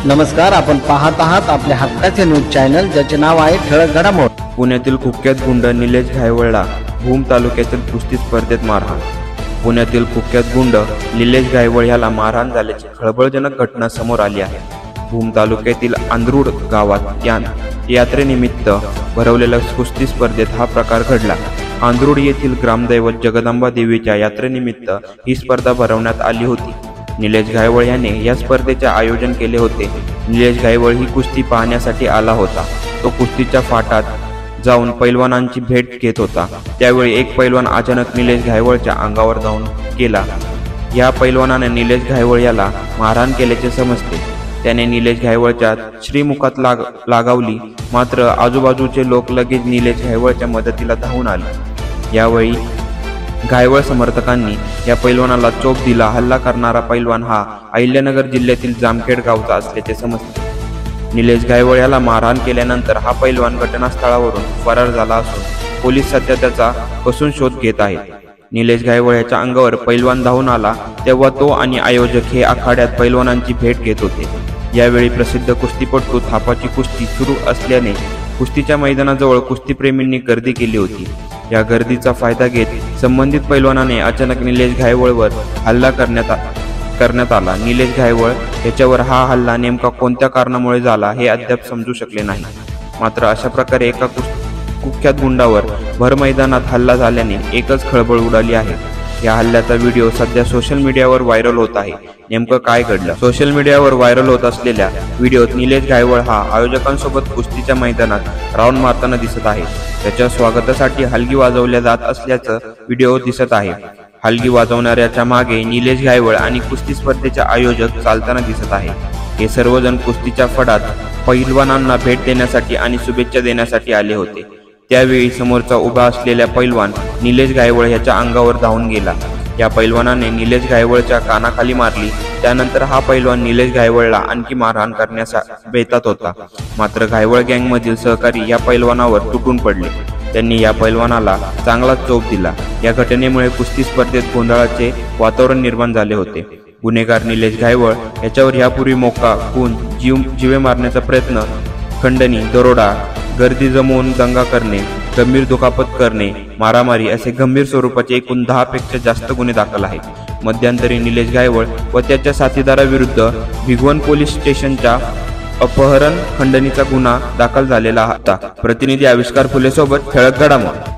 नमस्कार, आपण पाहत आहात आपले हक्काचे न्यूज चॅनल, ज्याचे नाव आहे ठळक घडामोडी। पुण्यातील कुख्यात गुंड निलेश घायवळला भूम तालुक्यातील कुस्ती स्पर्धेत मारहाण। पुण्यातील कुख्यात गुंड निलेश घायवळ याला मारहाण झाल्याची खळबळजनक घटना समोर आली आहे। भूम तालुक्यातील आंध्रुड गावात यात्रेनिमित्त भरवलेल्या कुस्ती स्पर्धेत हा प्रकार घडला। आंध्रुड येथील ग्रामदैवत जगदंबा देवीच्या यात्रेनिमित्त ही स्पर्धा भरवण्यात आली होती। निलेश घायवळ याने या स्पर्धेचे आयोजन केले होते। निलेश घायवळ ही कुस्ती पाहण्यासाठी आला होता। तो कुस्तीच्या फाटात जाऊन पैलवानांची भेट घेत होता। त्यावेळी एक पैलवान अचानक निलेश घायवळच्या अंगावर धावून गेला। या पैलवानाने निलेश घायवळ याला मारहाण केल्याचे समजते। त्याने निलेश घायवळच्या श्रीमुखात लगावली, मात्र आजूबाजूचे लोक लगेच निलेश घायवळच्या मदतीला धावून आले। यावेळी घायवळ समर्थकांनी या पैलवानाला चोप दिला। हल्ला करणारा पैलवान हा अहिल्यानगर जिल्ह्यातील जामखेड गावचा असल्याचे समजते। निलेश घायवळ याला मारहाण केल्यानंतर हा पैलवान घटनास्थळावरून फरार झाला असून पोलीस सध्या त्याचा कसून शोध घेत आहेत। निलेश घायवळ याच्या अंगावर पैलवान धावून आला तेव्हा तो आणि आयोजक हे आखाड्यात पैलवानांची भेट घेत होते। यावेळी प्रसिद्ध कुस्तीपटू थापाची कुस्ती सुरू असल्याने कुस्तीच्या मैदानाजवळ कुस्तीप्रेमींनी गर्दी केली होती। या गर्दीचा फायदा घेत संबंधित पैलवानाने अचानक निलेश घायवळवर हल्ला करण्यात आला। निलेश घायवळ याच्यावर हा हल्ला नेमका कोणत्या कारणामुळे झाला हे अद्याप समजू शकले नाही। मात्र अशा प्रकारे एका कुख्यात गुंडावर भर मैदानात हल्ला झाल्याने एकच खळबळ उडाली आहे। या हल्ल्याचा व्हिडिओ सध्या सोशल मीडियावर व्हायरल होत आहे। नेमकं काय घडलं? सोशल मीडियावर व्हायरल होत असलेल्या व्हिडिओत निलेश घायवळ हा आयोजकांसोबत कुस्तीच्या मैदानात राऊंड मारताना दिसत आहे। त्याच्या स्वागतासाठी हलगी वाजवल्या जात असल्याचं व्हिडिओ दिसत आहे। हलगी वाजवणाऱ्याच्या मागे निलेश घायवळ आणि कुस्ती स्पर्धेचे आयोजक चालताना दिसत आहे। हे सर्वजण कुस्तीच्या फडात पैलवानांना भेट देण्यासाठी आणि शुभेच्छा देण्यासाठी आले होते। त्यावेळी समोरचा उभा असलेला पैलवान निलेश घायवळ याच्या अंगावर धावून गेला। या पैलवानाने निलेश घायवळच्या कानाखाली मारली। त्यानंतर हा पैलवान निलेश घायवळला आणखी मारहाण करण्यास बेतात होता। मात्र घायवळ गँगमधील सहकारी या पैलवानावर तुटून पडले। त्यांनी या पैलवानाला चांगला चोप दिला। या घटनेमुळे कुस्ती स्पर्धेत गोंधळाचे वातावरण निर्माण झाले होते। गुन्हेगार निलेश घायवळ याच्यावर यापूर्वी मोक्का, खून, जीवे मारण्याचा प्रयत्न, खंडणी, दरोडा, गर्दी जमवून दंगा करणे, गंभीर दुखापत करणे, मारामारी असे गंभीर स्वरूपाचे एकूण 10 पेक्षा जास्त गुन्हे दाखल आहेत। मध्यंतरी निलेश घायवळ व त्याच्या साथीदाराविरुद्ध भिगवण पोलीस स्टेशनच्या अपहरण, खंडणीचा गुन्हा दाखल झालेला होता। प्रतिनिधी आविष्कार फुले सोबत ठळक घडामोडी।